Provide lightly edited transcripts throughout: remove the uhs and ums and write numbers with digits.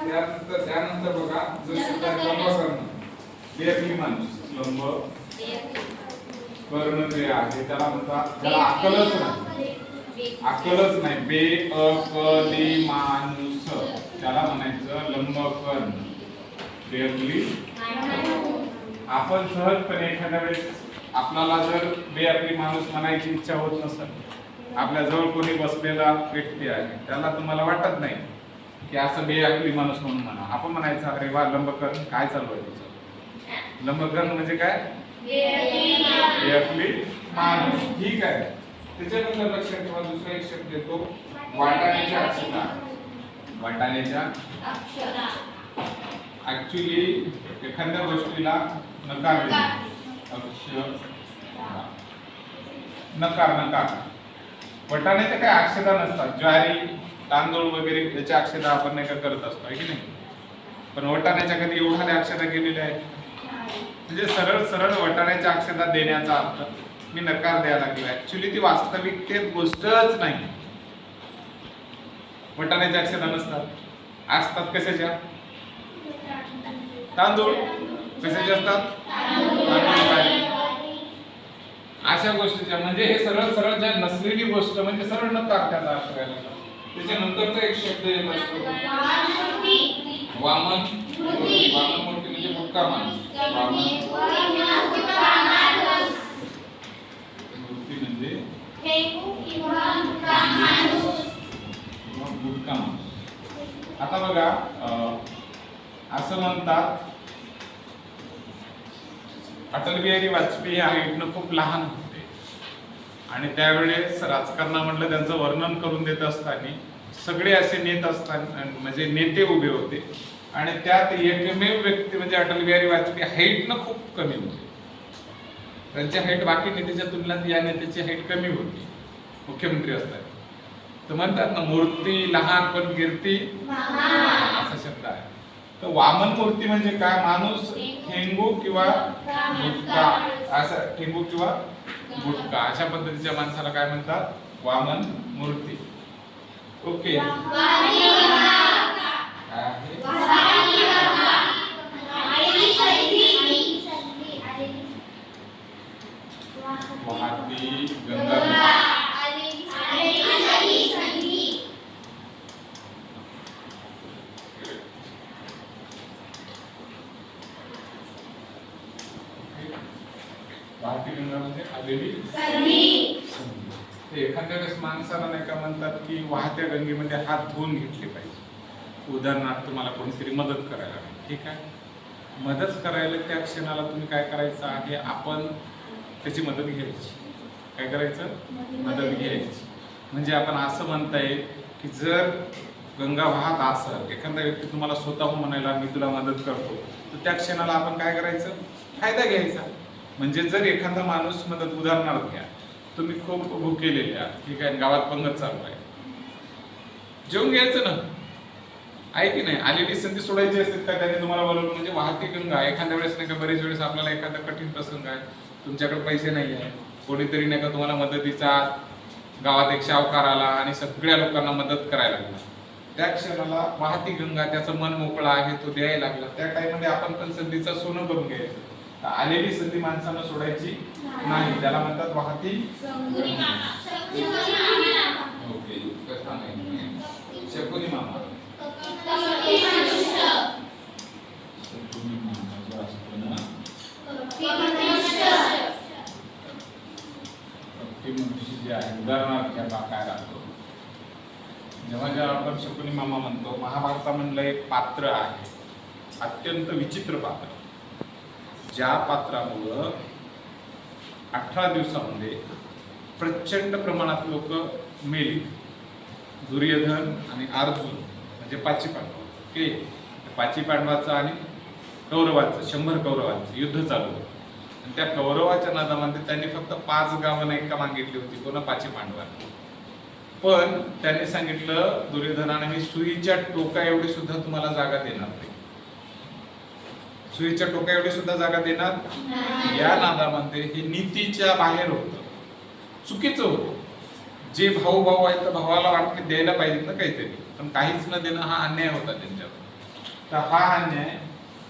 त्यानंतर बघा जो शब्द आहे लंबकर्ण. बेअकली माणूस लंब कर्ण जे आहे त्याला म्हणतात, त्याला अक्कलच नाही बेअकली माणूस त्याला म्हणायचं लंबकर्ण, बेअकली. आपण सहजपणे एखाद्या वेळेस आपल्याला जर बेअकली माणूस म्हणायची इच्छा होत नसेल, आपल्या जवळ कोणी बसलेला व्यक्ती आहे त्याला तुम्हाला वाटत नाही की असं बेअकली माणूस म्हणून म्हणा, आपण म्हणायचं अरे वा लंबकर्ण, काय चालू आहे तुझं. लंबकर्ण म्हणजे काय? बेअकली माणूस. ठीक आहे. त्याच्यानंतर लक्षात ठेवा दुसरा एक शब्द येतो वाटाण्याच्या अक्षरा. वाटाण्याच्या अक्षरा. ऍक्च्युली एखाद्या गोष्टीला नकार देणे. नकार. वाटाण्याच्या काही अक्षता नसतात. ज्वारी, तांदूळ वगैरे याच्या अक्षता आपण नाही का करत असतो, आहे की नाही? पण वाटाण्याच्या कधी एवढ्या अक्षता केलेल्या आहेत? म्हणजे सरळ वाटाण्याच्या अक्षता देण्याचा अर्थ मी नकार द्यायला लागलो. ऍक्च्युली ती वास्तविकतेत गोष्टच नाही. वाटाण्याच्या अक्षता नसतात. असतात कशाच्या? तांदूळ. कशाचे असतात? अशा गोष्टीच्या. म्हणजे हे सरळ ज्या नसलेली गोष्ट म्हणजे सरळ नकार त्याचा अर्थ करायला. त्याच्यानंतरचा एक शब्द येत असतो वामन मूर्ती. वामन मूर्ती म्हणजे बुटका माणूस. मूर्ती म्हणजे बुटका माणूस. आता बघा असं म्हणतात अटल बिहारी वाजपेयी हाईटनं खूप लहान होते आणि त्यावेळेस राजकारणामधलं त्यांचं वर्णन करून देत असताना सगळे असे म्हणजे नेते उभे होते आणि त्यात एकमेव व्यक्ती म्हणजे अटल बिहारी वाजपेयी हाईटनं खूप कमी होते. त्यांची हाईट बाकी नेत्याच्या तुलनेत या नेत्याची हाईट कमी होती मुख्यमंत्री असताना. तर म्हणतात ना मूर्ती लहान पण कीर्ती असा शब्द आहे. तर वामन मूर्ती म्हणजे काय? माणूस ठेंगू किंवा गुटका, असं ठेंगू किंवा गुटका अशा पद्धतीच्या माणसाला काय म्हणतात? वामन मूर्ती. ओके. वाहती गंगा. वाहती गंगा म्हणजे आलेली संधी. एखाद्या वेळेस माणसाला नाही का म्हणतात की वाहत्या गंगेमध्ये हात धुवून घेतले पाहिजे. उदाहरणार्थ तुम्हाला कोणीतरी मदत करायला लागली, ठीक आहे. मदत करायला त्या क्षणाला तुम्ही काय करायचं आहे? आपण त्याची मदत घ्यायची. काय करायचं? मदत घ्यायची. म्हणजे आपण असं म्हणताय की जर गंगा वाहत असेल, एखादा व्यक्ती तुम्हाला स्वतःहून म्हणायला मी तुला मदत करतो, तर त्या क्षणाला आपण काय करायचं? फायदा घ्यायचा. म्हणजे जर एखादा माणूस मदत, उदाहरणार्थ घ्या तुम्ही खूप भुकेलेले आहात, ठीक आहे, गावात पंगत चालू आहे, जेवून घ्यायचं ना, आहे की नाही? आलेली संधी सोडायची असते का त्याने तुम्हाला बोलवलं? म्हणजे वाहती गंगा. एखाद्या वेळेस नाही का बरेच वेळेस आपल्याला एखादा कठीण प्रसंग आहे, तुमच्याकडे पैसे नाही आहे, कोणीतरी नाही का तुम्हाला मदतीचा, गावात एक शाहूकार आला आणि सगळ्या लोकांना मदत करायला लागला, त्या क्षणाला वाहती गंगा, त्याचं मन मोकळा आहे, तो द्यायला लागला. त्या टाइममध्ये आपण पण संधीचं सोनं करून घ्यायचं. आलेली संधी माणसानं सोडायची नाही, त्याला म्हणतात वाहती. ओके. शकुनी मामा. मनुष्य जे आहे, उदाहरणार्थ काय राहतो जेव्हा आपण शकुनी मामा म्हणतो, महाभारतामधलं एक पात्र आहे, अत्यंत विचित्र पात्र, ज्या पात्रामुळं 18 दिवसामध्ये प्रचंड प्रमाणात लोक मेली. दुर्योधन आणि अर्जुन म्हणजे पाची पांडव. ओके. पाची पांडवाचं आणि कौरवाचं, 100 कौरवांचं युद्ध चालू होतं आणि त्या कौरवाच्या नादामध्ये त्यांनी फक्त 5 गावं नाही का मागितली होती, कोणा? पाची पांडवांनी. पण त्यांनी सांगितलं दुर्योधनाने, मी सुईच्या टोका एवढी सुद्धा तुम्हाला जागा देणार नाही. सुईच्या टोका एवढी सुद्धा जागा देणार. या नादामध्ये हे नीतीच्या बाहेर होतं, चुकीचं होतं. जे भाऊ आहेत तर भावाला वाटते द्यायला पाहिजे ना काहीतरी, पण काहीच न देणं हा अन्याय होता त्यांच्यावर. तर हा अन्याय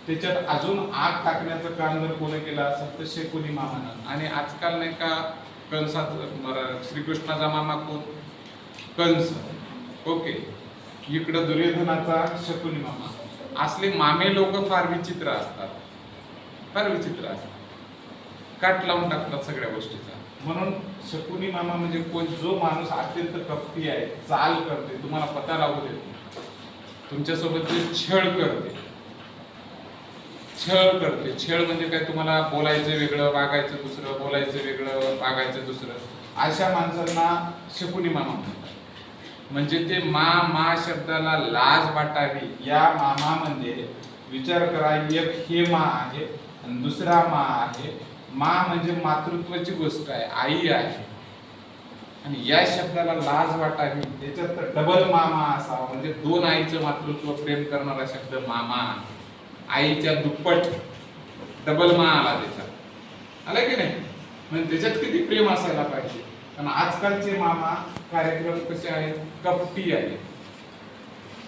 त्याच्यात अजून आग टाकण्याचं काम जर कोणी केलं असेल तर शकुनी मामानं. आणि आजकाल नाही का कंसात श्रीकृष्णाचा मामा कोण? कंस. ओके, इकडं दुर्योधनाचा शकुनी मामा. असले मामे लोक फार विचित्र असतात, फार विचित्र असतात, काट लावून टाकतात सगळ्या गोष्टीचा. म्हणून शकुनी मामा म्हणजे कोण? जो माणूस अत्यंत कपटी आहे, चाल करते, तुम्हाला पता लागू देतो, तुमच्यासोबत जे छळ करते. छळ करते. छळ म्हणजे काय? तुम्हाला बोलायचं वेगळं, वागायचं दुसरं, बोलायचं वेगळं, वागायचं दुसरं. अशा माणसांना शकुनी मामा म्हणतात. म्हणजे ते मा शब्दाला लाज वाटावी या मामामध्ये विचार करा, एक हे मा आहे आणि दुसरा मा आहे. मा म्हणजे मातृत्वाची गोष्ट आहे, आई आहे, आणि या शब्दाला लाज वाटावी त्याच्यात तर डबल मामा असावा. म्हणजे दोन आईचं मातृत्व प्रेम करणारा शब्द मामा, आईच्या दुप्पट डबल मा आला त्याच्यात, आला की नाही? म्हणजे त्याच्यात किती प्रेम असायला पाहिजे. पण आजकालचे मामा कार्यक्रम कसे आहेत? कपटी आहेत.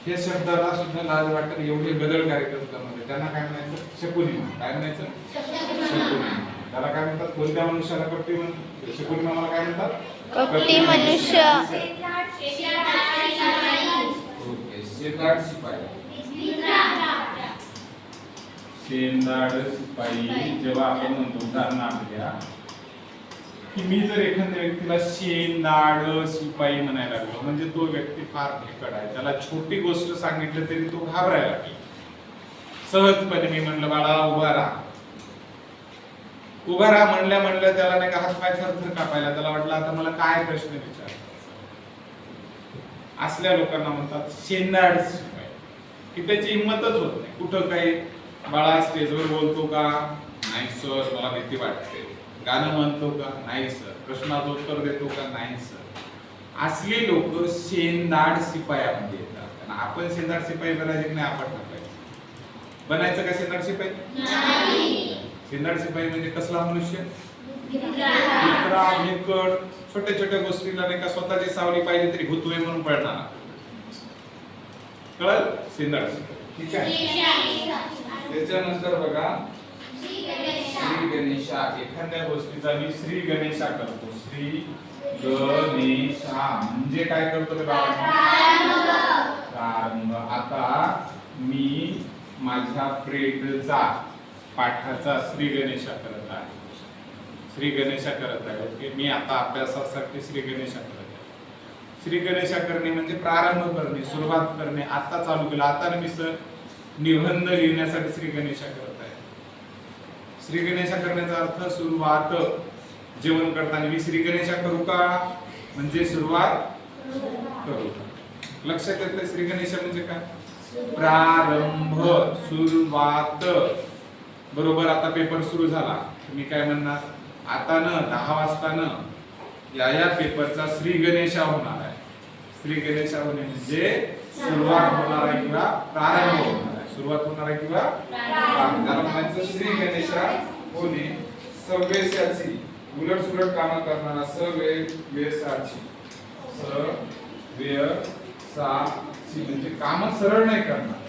हे शब्दाला सुद्धा लाज वाटत एवढे बदल कार्यक्रम करणार. त्यांना काय म्हणायचं? शकुनी मामा. काय म्हणायचं? शकुनी मामा. त्याला काय म्हणतात? कोणत्या मनुष्याला कपटी म्हणतात? शकुनी मामाला काय म्हणतात? कपटी मनुष्य. ओके, शेंदाड शिपाई. शेंदाड शिपाई जेव्हा आपण म्हणतो, उदाहरण आपल्या की मी जर एखाद्या व्यक्तीला शेंदाड शिपाई म्हणायला लागलो म्हणजे तो व्यक्ती फार भेकड आहे. त्याला छोटी गोष्ट सांगितलं तरी तो घाबरायला लागला. सहजपणे मी म्हणलं, बाळा उभा राहा. उभा राहा म्हणल्या त्याला नाही का हातपाय थरथर कापायला. त्याला वाटलं आता मला काय प्रश्न विचार. असल्या लोकांना म्हणतात शेंदाड शिपाई, की त्याची हिंमतच होत नाही. कुठं काही बाळा स्टेजवर बोलतो का? नाही सर, मला भीती वाटते. गाणं म्हणतो का? नाही सर. प्रश्नाचं उत्तर देतो का? नाही सर. असली लोक शेंदाड शिपायामध्ये येतात. आणि आपण शेंदाड शिपाई बनायचे नाही, आपण टाकायचं. बनायचं का शेंदाड शिपाई? नाही. शेंदाड शिपाई म्हणजे कसला मनुष्य? मित्रा, भेकड, छोट्या छोट्या गोष्टीला नाही का स्वतःची सावली पाहिजे तरी भूतवे म्हणून पळणार. कळलं? शेंदाड शिपाई. ठीक आहे. त्याच्यानंतर बघा, श्री गणेशा. एखाद्या गोष्टीचा मी श्री गणेशा करतो. श्री गणेशा म्हणजे काय करतो? प्रारंभ. आता मी माझ्या प्रेडचा पाठाचा श्री गणेशा करत आहे. श्री गणेशा करत आहे. ओके, मी आता अभ्यासासाठी श्री गणेशा करत आहे. श्री गणेशा करणे म्हणजे प्रारंभ करणे, सुरुवात करणे. आता चालू केलं. आता मी निबंध लिहिण्यासाठी श्री गणेशा करत आहे. श्री गणेशा करण्याचा अर्थ सुरुवात. जेवण करताना मी श्री गणेशा करू का म्हणजे सुरुवात करू का. लक्षात येतं श्री गणेशा म्हणजे काय? प्रारंभ, सुरुवात. बरोबर. आता पेपर सुरू झाला, मी काय म्हणणार? आता न 10 वाजता न या पेपरचा श्री गणेशा होणार आहे. श्री गणेशा होणे म्हणजे सुरुवात होणार आहे किंवा प्रारंभ होणार आहे. सुरुवात होणार आहे किंवा प्रारंभ. त्याला म्हणायचं श्री गणेशा होणे. सव्यसाची, उलट सुलट कामं करणारा सव्यसाची. सव्यसाची म्हणजे काम सरळ नाही करणार.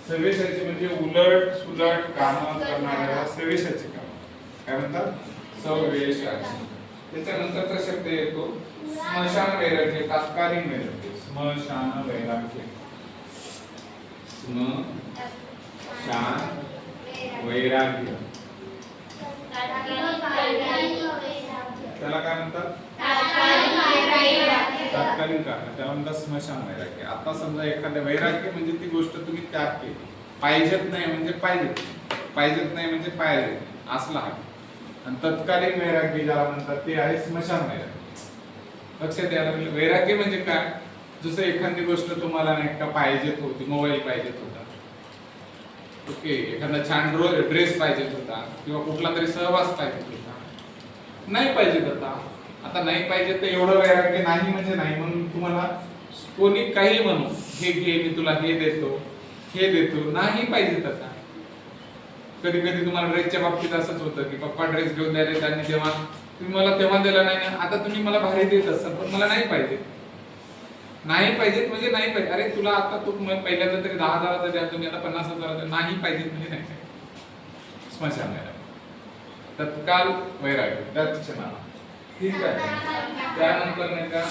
सव्यसाची म्हणजे उलट सुलट कामं करणाऱ्याला सव्यसाची काम काय म्हणतात? सव्यसाची. त्याच्यानंतरचा शब्द येतो स्मशान वैराग्य, तात्कालिक वैराग्य. स्मशान वैराग्य. स्मशान वैराग्य त्याला काय म्हणतात? तात्कालीन कारण. त्याला म्हणतात स्मशान वैराग्य. आता समजा एखाद्या वैराग्य म्हणजे ती गोष्ट तुम्ही त्याग केली. पाहिजेत नाही म्हणजे पाहिजेत, पाहिजेत नाही म्हणजे पाहिजे असला आहे. आणि तत्कालीन वैराग्य ज्याला म्हणतात ते आहे स्मशान वैराग्य. लक्षात यायला लागलं. वैराग्य म्हणजे काय? जसं एखादी गोष्ट तुम्हाला नाही का पाहिजेत होती, मोबाईल पाहिजेत होता, ओके, एखादा छान ड्रेस पाहिजेत होता किंवा कुठला तरी सहवास पाहिजेत होता, नाही पाहिजेत आता नाही पाहिजे तर एवढं वैराग्य नाही म्हणजे नाही. म्हणून तुम्हाला कोणी काही म्हणू, हे घे, मी तुला हे देतो, हे देतो, नाही पाहिजेत आता. कधी कधी तुम्हाला ड्रेसच्या बाबतीत असंच होतं की पप्पा ड्रेस घेऊन द्यायला त्यांनी तेव्हा तुम्ही मला तेव्हा दिला नाही ना, आता तुम्ही मला भारी देत असाल पण मला नाही पाहिजे. नाही पाहिजेत म्हणजे नाही पाहिजे. अरे तुला आता तू पहिल्यांदा तरी 10,000 द्या, तुम्ही आता 50,000 नाही पाहिजेत म्हणजे नाही पाहिजे. स्मशानाला तत्काल वैराग्य त्यात क्षणा. ठीक आहे. त्यानंतर नाही का